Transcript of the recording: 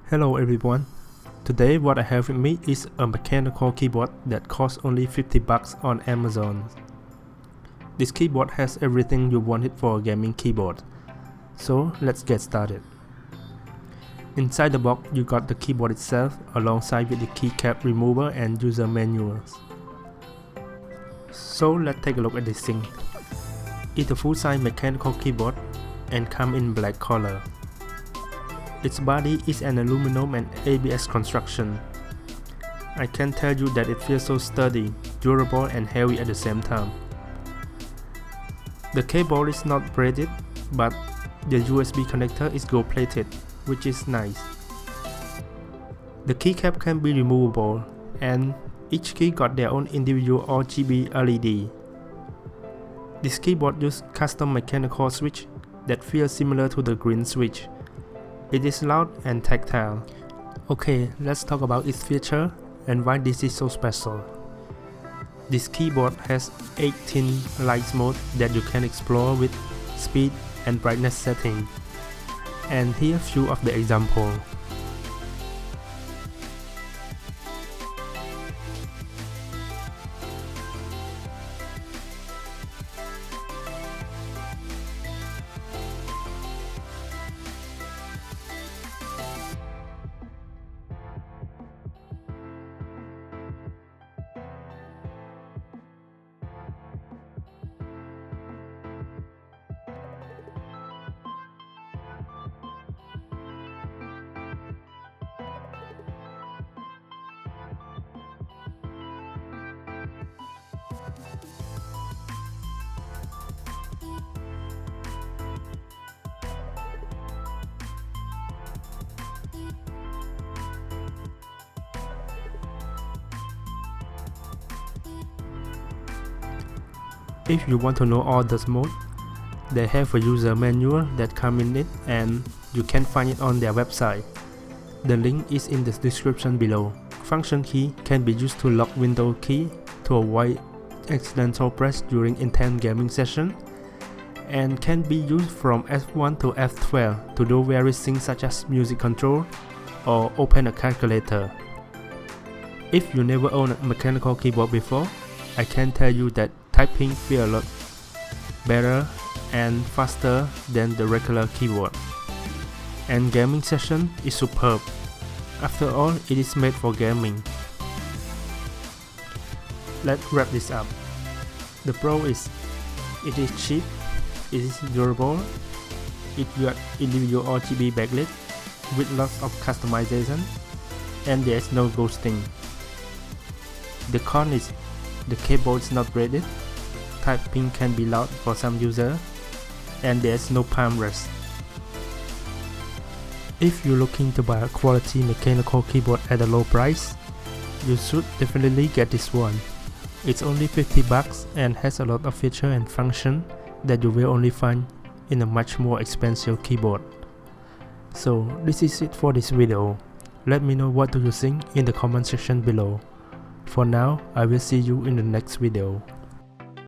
Hello everyone. Today what I have with me is a mechanical keyboard that costs only $50 on Amazon. This keyboard has everything you wanted for a gaming keyboard. So let's get started. Inside the box you got the keyboard itself alongside with the keycap remover and user manuals. So let's take a look at this thing. It's a full-size mechanical keyboard and come in black color. Its body is an aluminum and ABS construction. I can tell you that it feels so sturdy, durable and heavy at the same time. The cable is not braided, but the USB connector is gold plated, which is nice. The keycap can be removable, and each key got their own individual RGB LED. This keyboard uses custom mechanical switch that feels similar to the green switch. It is loud and tactile. Okay, let's talk about its feature and why this is so special. This keyboard has 18 light modes that you can explore with speed and brightness setting. And here few of the examples. If you want to know all the modes, they have a user manual that comes in it and you can find it on their website. The link is in the description below. Function key can be used to lock window key to avoid accidental press during intense gaming session, and can be used from F1 to F12 to do various things such as music control or open a calculator. If you never owned a mechanical keyboard before, I can tell you that typing feels a lot better and faster than the regular keyboard. And gaming session is superb. After all, it is made for gaming. Let's wrap this up. The pro is, it is cheap, it is durable, it got individual RGB backlit with lots of customization, and there is no ghosting. The con is, the cable is not braided, typing can be loud for some users, and there is no palm rest. If you're looking to buy a quality mechanical keyboard at a low price, you should definitely get this one. It's only $50 and has a lot of features and functions that you will only find in a much more expensive keyboard. So this is it for this video. Let me know what do you think in the comment section below. For now, I will see you in the next video.